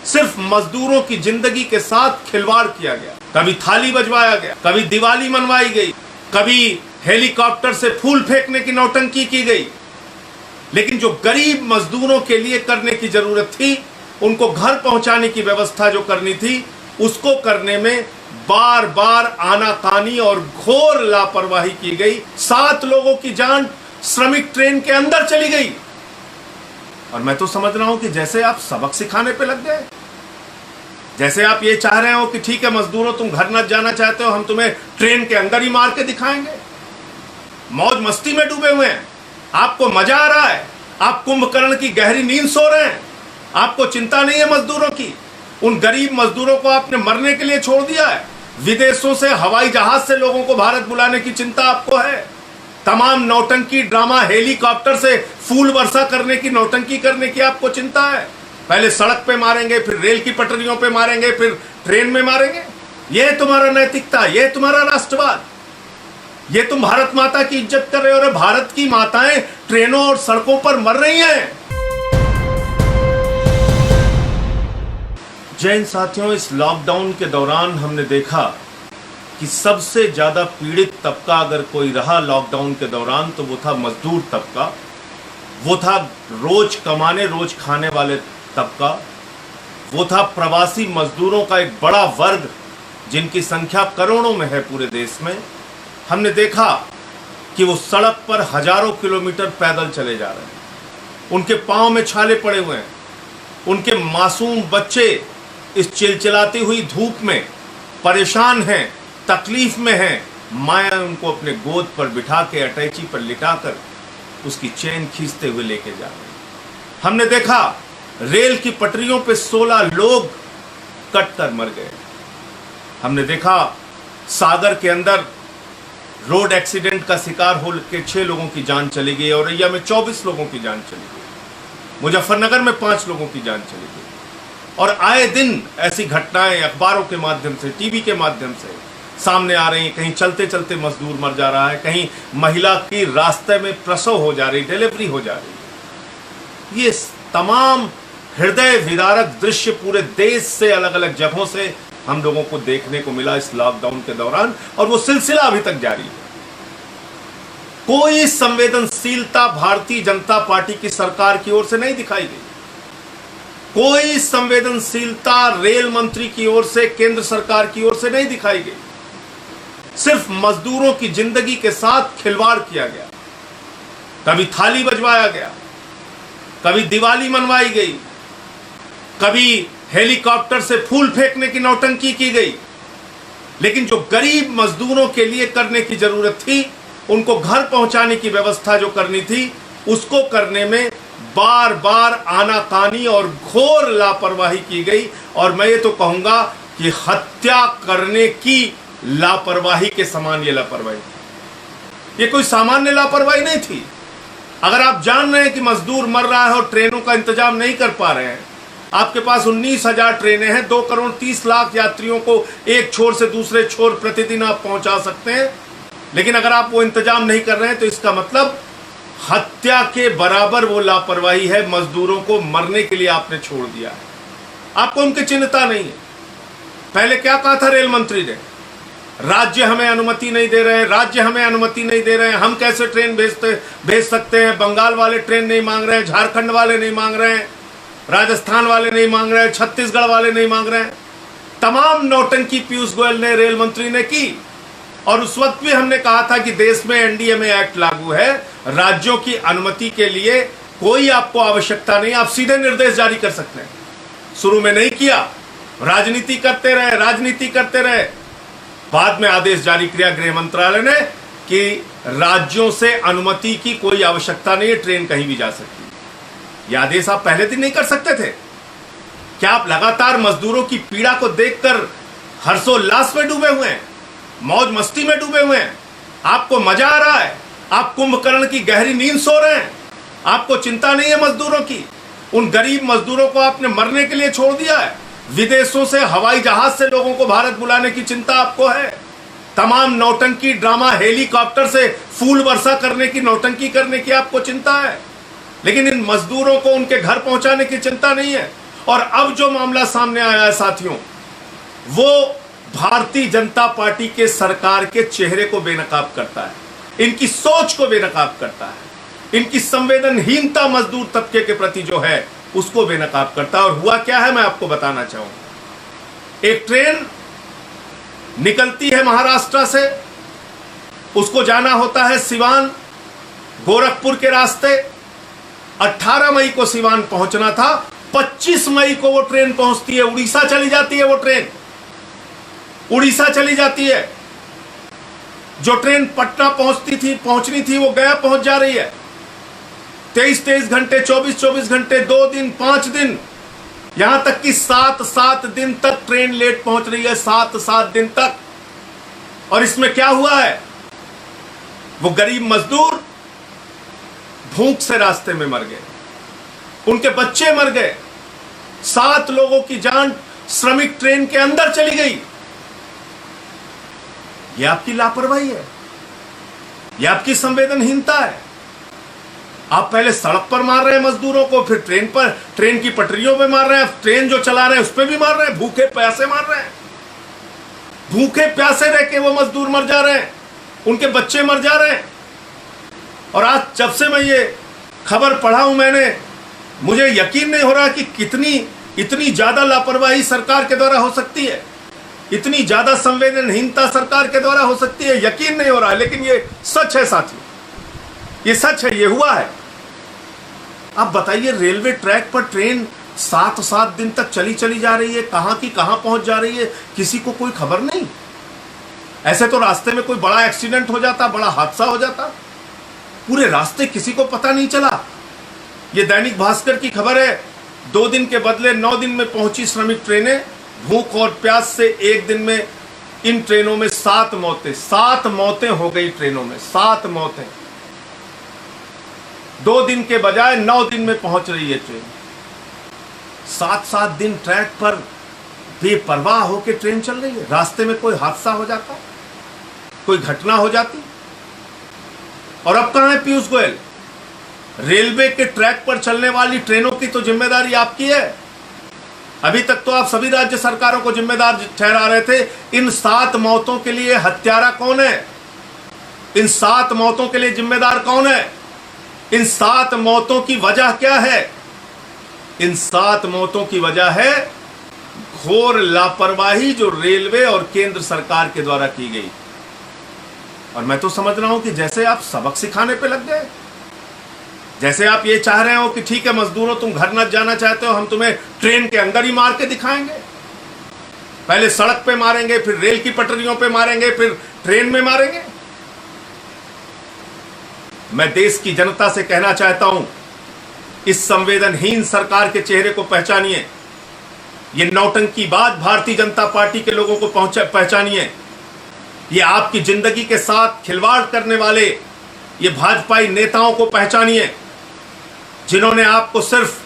सिर्फ मजदूरों की जिंदगी के साथ खिलवाड़ किया गया। कभी थाली बजवाया गया, कभी दिवाली मनवाई गई, कभी हेलीकॉप्टर से फूल फेंकने की नौटंकी की गई। लेकिन जो गरीब मजदूरों के लिए करने की जरूरत थी, उनको घर पहुंचाने की व्यवस्था जो करनी थी, उसको करने में बार बार आनाकानी और घोर लापरवाही की गई। 7 लोगों की जान श्रमिक ट्रेन के अंदर चली गई। और मैं तो समझ रहा हूं कि जैसे आप सबक सिखाने पे लग गए, जैसे आप ये चाह रहे हो कि ठीक है मजदूरों, तुम घर न जाना चाहते हो, हम तुम्हें ट्रेन के अंदर ही मार के दिखाएंगे। मौज मस्ती में डूबे हुए हैं, आपको मजा आ रहा है, आप कुंभकर्ण की गहरी नींद सो रहे हैं, आपको चिंता नहीं है मजदूरों की। उन गरीब मजदूरों को आपने मरने के लिए छोड़ दिया है। विदेशों से हवाई जहाज से लोगों को भारत बुलाने की चिंता आपको है। तमाम नौटंकी ड्रामा, हेलीकॉप्टर से फूल वर्षा करने की, नौटंकी करने की आपको चिंता है। पहले सड़क पे मारेंगे, फिर रेल की पटरियों पे मारेंगे, फिर ट्रेन में मारेंगे। यह तुम्हारा नैतिकता, यह तुम्हारा राष्ट्रवाद, ये तुम भारत माता की इज्जत कर रहे हो। और भारत की माताएं ट्रेनों और सड़कों पर मर रही हैं। जैन साथियों, इस लॉकडाउन के दौरान हमने देखा कि सबसे ज्यादा पीड़ित तबका अगर कोई रहा लॉकडाउन के दौरान, तो वो था मजदूर तबका, वो था रोज कमाने रोज खाने वाले तबका, वो था प्रवासी मजदूरों का एक बड़ा वर्ग जिनकी संख्या करोड़ों में है पूरे देश में। हमने देखा कि वो सड़क पर हजारों किलोमीटर पैदल चले जा रहे हैं, उनके पांव में छाले पड़े हुए हैं, उनके मासूम बच्चे इस चिलचिलाती हुई धूप में परेशान हैं, तकलीफ में हैं। माया उनको अपने गोद पर बिठा के, अटैची पर लिटाकर उसकी चेन खींचते हुए लेके जा रहे हैं। हमने देखा रेल की पटरियों पे 16 लोग कटकर मर गए। हमने देखा सागर के अंदर रोड एक्सीडेंट का शिकार हो के 6 लोगों की जान चली गई, औरैया में 24 लोगों की जान चली गई, मुजफ्फरनगर में 5 लोगों की जान चली गई। और आए दिन ऐसी घटनाएं अखबारों के माध्यम से, टीवी के माध्यम से सामने आ रही हैं। कहीं चलते चलते मजदूर मर जा रहा है, कहीं महिला की रास्ते में प्रसव हो जा रही, डिलीवरी हो जा रही। ये तमाम हृदय विदारक दृश्य पूरे देश से, अलग अलग जगहों से हम लोगों को देखने को मिला इस लॉकडाउन के दौरान, और वो सिलसिला अभी तक जारी है। कोई संवेदनशीलता भारतीय जनता पार्टी की सरकार की ओर से नहीं दिखाई गई। कोई संवेदनशीलता रेल मंत्री की ओर से, केंद्र सरकार की ओर से नहीं दिखाई गई। सिर्फ मजदूरों की जिंदगी के साथ खिलवाड़ किया गया। कभी थाली बजवाया गया, कभी दिवाली मनवाई गई, कभी हेलीकॉप्टर से फूल फेंकने की नौटंकी की गई। लेकिन जो गरीब मजदूरों के लिए करने की जरूरत थी, उनको घर पहुंचाने की व्यवस्था जो करनी थी, उसको करने में बार बार आनाकानी और घोर लापरवाही की गई। और मैं ये तो कहूंगा कि हत्या करने की लापरवाही के समान ये लापरवाही थी। ये कोई सामान्य लापरवाही नहीं थी। अगर आप जान रहे हैं कि मजदूर मर रहा है और ट्रेनों का इंतजाम नहीं कर पा रहे हैं, आपके पास 19,000 ट्रेनें हैं, 2 करोड़ 30 लाख यात्रियों को एक छोर से दूसरे छोर प्रतिदिन आप पहुंचा सकते हैं, लेकिन अगर आप वो इंतजाम नहीं कर रहे हैं, तो इसका मतलब हत्या के बराबर वो लापरवाही है। मजदूरों को मरने के लिए आपने छोड़ दिया है, आपको उनकी चिंता नहीं है। पहले क्या कहा था रेल मंत्री ने? राज्य हमें अनुमति नहीं दे रहे हैं, राज्य हमें अनुमति नहीं दे रहे हैं, हम कैसे ट्रेन भेज सकते हैं। बंगाल वाले ट्रेन नहीं मांग रहे हैं, झारखंड वाले नहीं मांग रहे हैं, राजस्थान वाले नहीं मांग रहे हैं, छत्तीसगढ़ वाले नहीं मांग रहे हैं। तमाम नौटंकी पीयूष गोयल ने, रेल मंत्री ने की। और उस वक्त भी हमने कहा था कि देश में एनडीएमए एक्ट लागू है, राज्यों की अनुमति के लिए कोई आपको आवश्यकता नहीं, आप सीधे निर्देश जारी कर सकते हैं। शुरू में नहीं किया, राजनीति करते रहे। बाद में आदेश जारी किया गृह मंत्रालय ने कि राज्यों से अनुमति की कोई आवश्यकता नहीं है, ट्रेन कहीं भी जा सकती है। यह आदेश आप पहले दिन नहीं कर सकते थे? क्या आप लगातार मजदूरों की पीड़ा को देखकर हर्षोल्लास में डूबे हुए हैं, मौज मस्ती में डूबे हुए हैं? आपको मजा आ रहा है, आप कुंभकर्ण की गहरी नींद सो रहे हैं, आपको चिंता नहीं है मजदूरों की। उन गरीब मजदूरों को आपने मरने के लिए छोड़ दिया है। विदेशों से हवाई जहाज से लोगों को भारत बुलाने की चिंता आपको है। तमाम नौटंकी ड्रामा, हेलीकॉप्टर से फूल वर्षा करने की, नौटंकी करने की आपको चिंता है। लेकिन इन मजदूरों को उनके घर पहुंचाने की चिंता नहीं है। और अब जो मामला सामने आया है साथियों, वो भारतीय जनता पार्टी के सरकार के चेहरे को बेनकाब करता है, इनकी सोच को बेनकाब करता है, इनकी संवेदनहीनता मजदूर तबके के प्रति जो है उसको बेनकाब करता है। और हुआ क्या है मैं आपको बताना चाहूंगा। एक ट्रेन निकलती है महाराष्ट्र से, उसको जाना होता है सिवान गोरखपुर के रास्ते। 18 मई को सिवान पहुंचना था, 25 मई को वो ट्रेन पहुंचती है, उड़ीसा चली जाती है। वो ट्रेन उड़ीसा चली जाती है। जो ट्रेन पटना पहुंचनी थी वो गया पहुंच जा रही है। 23 घंटे, 24 घंटे, 2 दिन, 5 दिन, यहां तक कि 7 दिन तक ट्रेन लेट पहुंच रही है, 7 दिन तक। और इसमें क्या हुआ है, वो गरीब मजदूर भूख से रास्ते में मर गए, उनके बच्चे मर गए, 7 लोगों की जान श्रमिक ट्रेन के अंदर चली गई। यह आपकी लापरवाही है, यह आपकी संवेदनहीनता है। आप पहले सड़क पर मार रहे हैं मजदूरों को, फिर ट्रेन की पटरियों पे मार रहे हैं, ट्रेन जो चला रहे हैं उस पर भी मार रहे हैं, भूखे प्यासे मार रहे हैं। भूखे प्यासे रह के वो मजदूर मर जा रहे हैं, उनके बच्चे मर जा रहे हैं। और आज जब से मैं ये खबर पढ़ा हूं मुझे यकीन नहीं हो रहा कि इतनी ज्यादा लापरवाही सरकार के द्वारा हो सकती है, इतनी ज्यादा संवेदनहीनता सरकार के द्वारा हो सकती है। यकीन नहीं हो रहा है, लेकिन ये सच है साथियों, ये सच है, ये हुआ है। आप बताइए, रेलवे ट्रैक पर ट्रेन 7 दिन तक चली जा रही है, कहां की कहां पहुंच जा रही है, किसी को कोई खबर नहीं। ऐसे तो रास्ते में कोई बड़ा एक्सीडेंट हो जाता, बड़ा हादसा हो जाता, पूरे रास्ते किसी को पता नहीं चला। ये दैनिक भास्कर की खबर है, 2 दिन के बदले 9 दिन में पहुंची श्रमिक ट्रेनें। भूख और प्यास से एक दिन में इन ट्रेनों में 7 मौतें हो गई। ट्रेनों में 7 मौतें, 2 दिन के बजाय 9 दिन में पहुंच रही है ट्रेन। 7 दिन ट्रैक पर बेपरवाह होकर ट्रेन चल रही है, रास्ते में कोई हादसा हो जाता, कोई घटना हो जाती। और अब कहां है पीयूष गोयल? रेलवे के ट्रैक पर चलने वाली ट्रेनों की तो जिम्मेदारी आपकी है। अभी तक तो आप सभी राज्य सरकारों को जिम्मेदार ठहरा रहे थे। इन 7 मौतों के लिए हत्यारा कौन है? इन 7 मौतों के लिए जिम्मेदार कौन है? इन 7 मौतों की वजह क्या है? इन 7 मौतों की वजह है घोर लापरवाही जो रेलवे और केंद्र सरकार के द्वारा की गई। और मैं तो समझ रहा हूं कि जैसे आप सबक सिखाने पे लग गए, जैसे आप ये चाह रहे हो कि ठीक है मजदूरों, तुम घर न जाना चाहते हो, हम तुम्हें ट्रेन के अंदर ही मार के दिखाएंगे। पहले सड़क पे मारेंगे, फिर रेल की पटरियों पे मारेंगे, फिर ट्रेन में मारेंगे। मैं देश की जनता से कहना चाहता हूं, इस संवेदनहीन सरकार के चेहरे को पहचानिए। ये नौटंकीबाज भारतीय जनता पार्टी के लोगों को पहचानिए। ये आपकी जिंदगी के साथ खिलवाड़ करने वाले ये भाजपाई नेताओं को पहचानिए, जिन्होंने आपको सिर्फ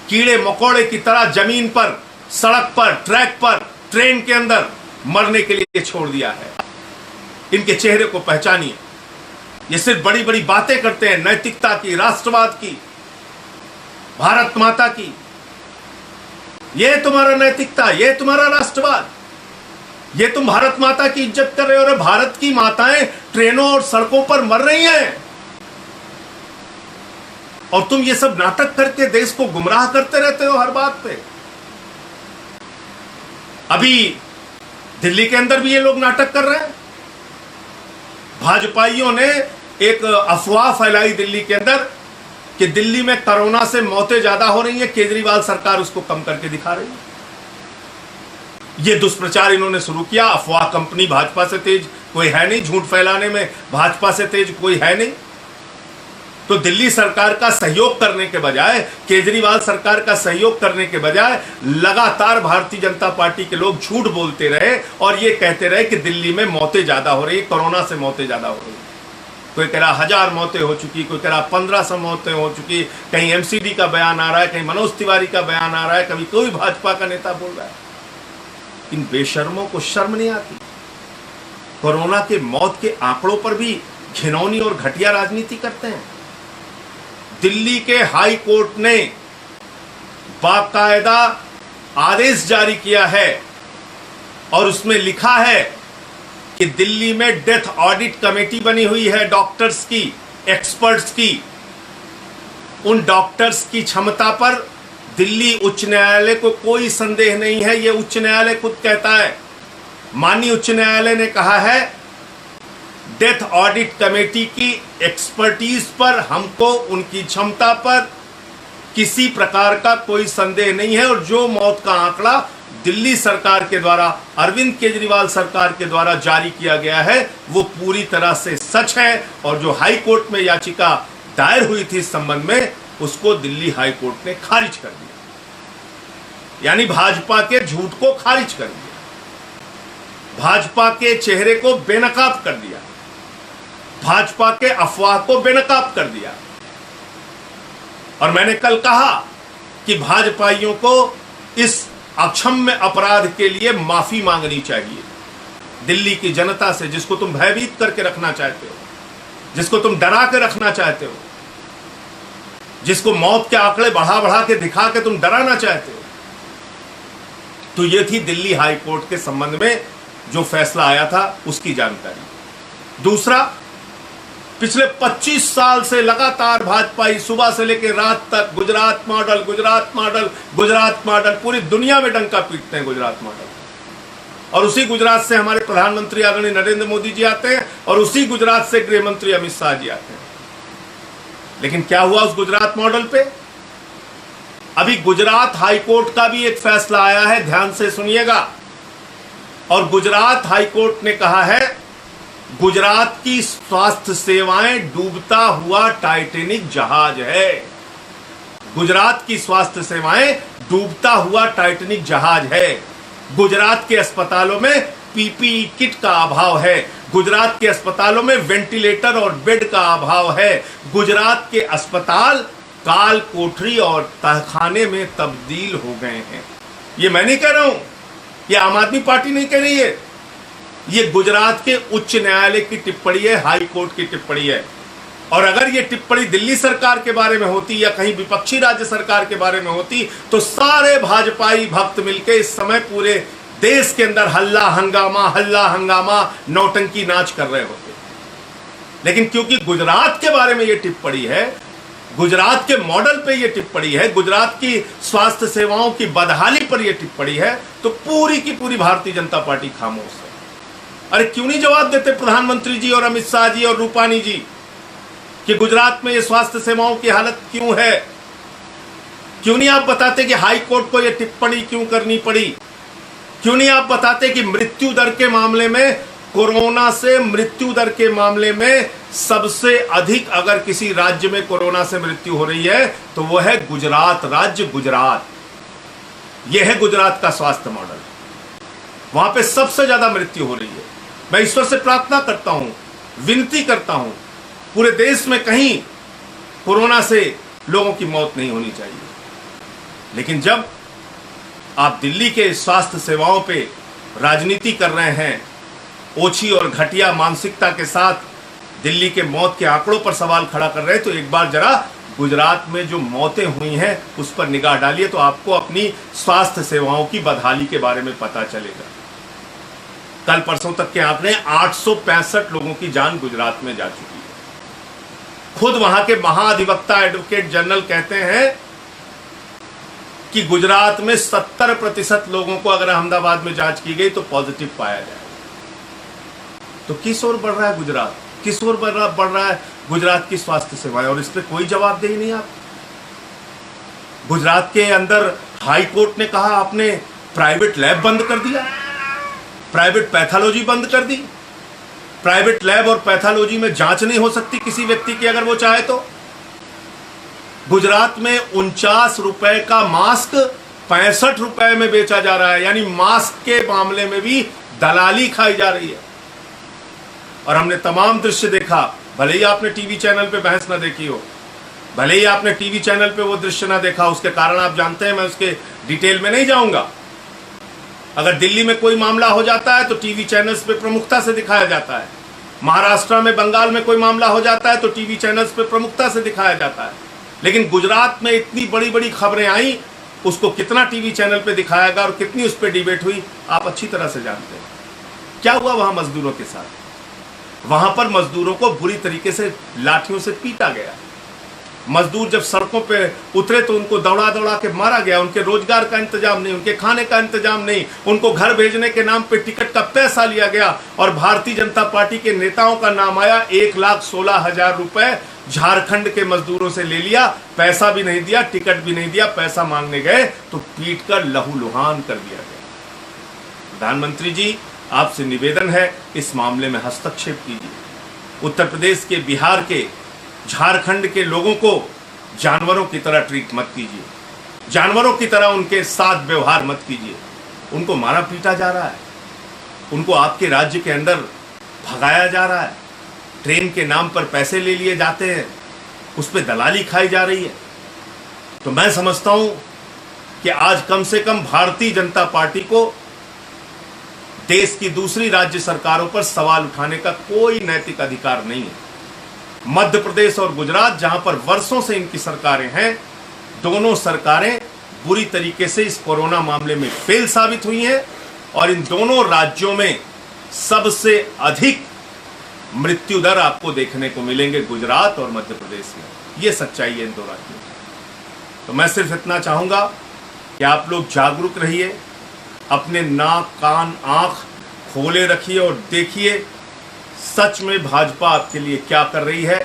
कीड़े मकोड़े की तरह जमीन पर, सड़क पर, ट्रैक पर, ट्रेन के अंदर मरने के लिए छोड़ दिया है। इनके चेहरे को पहचानिए। ये सिर्फ बड़ी बड़ी बातें करते हैं, नैतिकता की, राष्ट्रवाद की, भारत माता की। ये तुम्हारा नैतिकता, ये तुम्हारा राष्ट्रवाद, ये तुम भारत माता की इज्जत कर रहे हो। और भारत की माताएं ट्रेनों और सड़कों पर मर रही हैं, और तुम ये सब नाटक करके देश को गुमराह करते रहते हो हर बात पे। अभी दिल्ली के अंदर भी ये लोग नाटक कर रहे हैं। भाजपाइयों ने एक अफवाह फैलाई दिल्ली के अंदर कि दिल्ली में कोरोना से मौतें ज्यादा हो रही हैं, केजरीवाल सरकार उसको कम करके दिखा रही है। ये दुष्प्रचार इन्होंने शुरू किया। अफवाह कंपनी भाजपा से तेज कोई है नहीं, झूठ फैलाने में भाजपा से तेज कोई है नहीं। तो दिल्ली सरकार का सहयोग करने के बजाय, केजरीवाल सरकार का सहयोग करने के बजाय लगातार भारतीय जनता पार्टी के लोग झूठ बोलते रहे और ये कहते रहे कि दिल्ली में मौतें ज्यादा हो रही, कोरोना से मौतें ज्यादा हो रही। कोई कह रहा 1000 मौतें हो चुकी, कोई कह रहा 1500 मौतें हो चुकी, कहीं एमसीडी का बयान आ रहा है, कहीं मनोज तिवारी का बयान आ रहा है, कभी कोई भाजपा का नेता बोल रहा है। इन बेशर्मों को शर्म नहीं आती? कोरोना के मौत के आंकड़ों पर भी घिनौनी और घटिया राजनीति करते हैं। दिल्ली के हाई कोर्ट ने बाकायदा आदेश जारी किया है और उसमें लिखा है कि दिल्ली में डेथ ऑडिट कमेटी बनी हुई है डॉक्टर्स की, एक्सपर्ट्स की। उन डॉक्टर्स की क्षमता पर दिल्ली उच्च न्यायालय को कोई संदेह नहीं है, यह उच्च न्यायालय खुद कहता है। माननीय उच्च न्यायालय ने कहा है डेथ ऑडिट कमेटी की एक्सपर्टीज पर हमको उनकी क्षमता पर किसी प्रकार का कोई संदेह नहीं है, और जो मौत का आंकड़ा दिल्ली सरकार के द्वारा, अरविंद केजरीवाल सरकार के द्वारा जारी किया गया है वो पूरी तरह से सच है। और जो हाई कोर्ट में याचिका दायर हुई थी इस संबंध में, उसको दिल्ली हाई कोर्ट ने खारिज कर दिया, यानी भाजपा के झूठ को खारिज कर दिया, भाजपा के चेहरे को बेनकाब कर दिया, भाजपा के अफवाह को बेनकाब कर दिया। और मैंने कल कहा कि भाजपाइयों को इस अक्षम्य अपराध के लिए माफी मांगनी चाहिए दिल्ली की जनता से, जिसको तुम भयभीत करके रखना चाहते हो, जिसको तुम डरा के रखना चाहते हो, जिसको मौत के आंकड़े बढ़ा बढ़ा के दिखा के तुम डराना चाहते हो। तो ये थी दिल्ली हाई कोर्ट के संबंध में जो फैसला आया था उसकी जानकारी। दूसरा, पिछले 25 साल से लगातार भाजपाई सुबह से लेकर रात तक Gujarat model, Gujarat model, Gujarat model, पूरी दुनिया में डंका पीटते हैं गुजरात मॉडल। और उसी गुजरात से हमारे प्रधानमंत्री आदरणीय नरेंद्र मोदी जी आते हैं और उसी गुजरात से गृह मंत्री अमित शाह जी आते हैं। लेकिन क्या हुआ उस गुजरात मॉडल पे? अभी गुजरात हाई कोर्ट का भी एक फैसला आया है, ध्यान से सुनिएगा। और गुजरात हाई कोर्ट ने कहा है गुजरात की स्वास्थ्य सेवाएं डूबता हुआ टाइटैनिक जहाज है। गुजरात की स्वास्थ्य सेवाएं डूबता हुआ टाइटैनिक जहाज है। गुजरात के अस्पतालों में पीपीई किट का अभाव है, गुजरात के अस्पतालों में वेंटिलेटर और बेड का अभाव है, गुजरात के अस्पताल काल कोठरी और तहखाने में तब्दील हो गए हैं। ये मैं नहीं कह रहा हूं, ये आम आदमी पार्टी नहीं कह रही है, ये गुजरात के उच्च न्यायालय की टिप्पणी है, हाई कोर्ट की टिप्पणी है। और अगर ये टिप्पणी दिल्ली सरकार के बारे में होती या कहीं विपक्षी राज्य सरकार के बारे में होती तो सारे भाजपाई भक्त मिलकर इस समय पूरे देश के अंदर हल्ला हंगामा नौटंकी नाच कर रहे होते। लेकिन क्योंकि गुजरात के बारे में ये टिप्पणी है, गुजरात के मॉडल पे ये टिप्पणी है, गुजरात की स्वास्थ्य सेवाओं की बदहाली पर यह टिप्पणी है, तो पूरी की पूरी भारतीय जनता पार्टी खामोश है। अरे क्यों नहीं जवाब देते प्रधानमंत्री जी और अमित शाह जी और रूपानी जी कि गुजरात में ये स्वास्थ्य सेवाओं की हालत क्यों है? क्यों नहीं आप बताते कि हाई कोर्ट को ये टिप्पणी क्यों करनी पड़ी? क्यों नहीं आप बताते कि मृत्यु दर के मामले में, कोरोना से मृत्यु दर के मामले में सबसे अधिक अगर किसी राज्य में कोरोना से मृत्यु हो रही है तो वो है गुजरात राज्य, गुजरात। यह है गुजरात का स्वास्थ्य मॉडल, वहां पे सबसे ज्यादा मृत्यु हो रही है। मैं ईश्वर से प्रार्थना करता हूं, विनती करता हूं, पूरे देश में कहीं कोरोना से लोगों की मौत नहीं होनी चाहिए। लेकिन जब आप दिल्ली के स्वास्थ्य सेवाओं पे राजनीति कर रहे हैं, ओछी और घटिया मानसिकता के साथ दिल्ली के मौत के आंकड़ों पर सवाल खड़ा कर रहे हैं, तो एक बार जरा गुजरात में जो मौतें हुई हैं उस पर निगाह डालिए, तो आपको अपनी स्वास्थ्य सेवाओं की बदहाली के बारे में पता चलेगा। कल परसों तक के आंकड़े 865 लोगों की जान गुजरात में जा चुकी है। खुद वहां के महाधिवक्ता एडवोकेट जनरल कहते हैं कि गुजरात में 70% लोगों को अगर अहमदाबाद में जांच की गई तो पॉजिटिव पाया जाए। तो किस ओर बढ़ रहा है गुजरात, किस ओर बढ़ रहा है गुजरात की स्वास्थ्य सेवाएं, और इस पर कोई जवाबदेही नहीं। आप गुजरात के अंदर हाई कोर्ट ने कहा आपने प्राइवेट लैब बंद कर दिया, प्राइवेट पैथोलॉजी बंद कर दी। प्राइवेट लैब और पैथोलॉजी में जांच नहीं हो सकती किसी व्यक्ति की अगर वो चाहे तो। गुजरात में 49 रुपए का मास्क 65 रुपए में बेचा जा रहा है, यानी मास्क के मामले में भी दलाली खाई जा रही है। और हमने तमाम दृश्य देखा, भले ही आपने टीवी चैनल पे बहस ना देखी हो, भले ही आपने टीवी चैनल पे वो दृश्य ना देखा, उसके कारण आप जानते हैं, मैं उसके डिटेल में नहीं जाऊंगा। अगर दिल्ली में कोई मामला हो जाता है तो टीवी चैनल्स पे प्रमुखता से दिखाया जाता है, महाराष्ट्र में, बंगाल में कोई मामला हो जाता है तो टीवी चैनल्स पे प्रमुखता से दिखाया जाता है। लेकिन गुजरात में इतनी बड़ी बड़ी खबरें आई उसको कितना टीवी चैनल पे दिखाया गया और कितनी उस पर डिबेट हुई, आप अच्छी तरह से जानते हैं। क्या हुआ वहां मजदूरों के साथ? वहां पर मजदूरों को बुरी तरीके से लाठियों से पीटा गया। मजदूर जब सड़कों पे उतरे तो उनको दौड़ा दौड़ा के मारा गया। उनके रोजगार का इंतजाम नहीं, उनके खाने का इंतजाम नहीं, उनको घर भेजने के नाम पे टिकट का पैसा लिया गया और भारतीय जनता पार्टी के नेताओं का नाम आया। 1,16,000 रुपए झारखंड के मजदूरों से ले लिया, पैसा भी नहीं दिया, टिकट भी नहीं दिया। पैसा मांगने गए तो पीट कर लहूलुहान कर दिया गया। प्रधानमंत्री जी, आपसे निवेदन है, इस मामले में हस्तक्षेप कीजिए। उत्तर प्रदेश के, बिहार के, झारखंड के लोगों को जानवरों की तरह ट्रीट मत कीजिए, जानवरों की तरह उनके साथ व्यवहार मत कीजिए। उनको मारा पीटा जा रहा है, उनको आपके राज्य के अंदर भगाया जा रहा है, ट्रेन के नाम पर पैसे ले लिए जाते हैं, उस पर दलाली खाई जा रही है। तो मैं समझता हूं कि आज कम से कम भारतीय जनता पार्टी को देश की दूसरी राज्य सरकारों पर सवाल उठाने का कोई नैतिक अधिकार नहीं है। मध्य प्रदेश और गुजरात, जहां पर वर्षों से इनकी सरकारें हैं, दोनों सरकारें बुरी तरीके से इस कोरोना मामले में फेल साबित हुई हैं और इन दोनों राज्यों में सबसे अधिक मृत्यु दर आपको देखने को मिलेंगे गुजरात और मध्य प्रदेश में। यह सच्चाई है इन दो राज्यों की। तो मैं सिर्फ इतना चाहूंगा कि आप लोग जागरूक रहिए, अपने नाक, कान, आंख खोले रखिए और देखिए सच में भाजपा आपके लिए क्या कर रही है।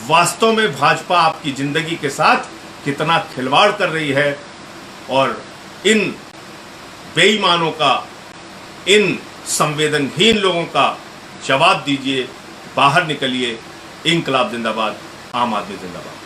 वास्तव में भाजपा आपकी जिंदगी के साथ कितना खिलवाड़ कर रही है और इन बेईमानों का, इन संवेदनहीन लोगों का जवाब दीजिए। बाहर निकलिए। इंकलाब जिंदाबाद, आम आदमी जिंदाबाद।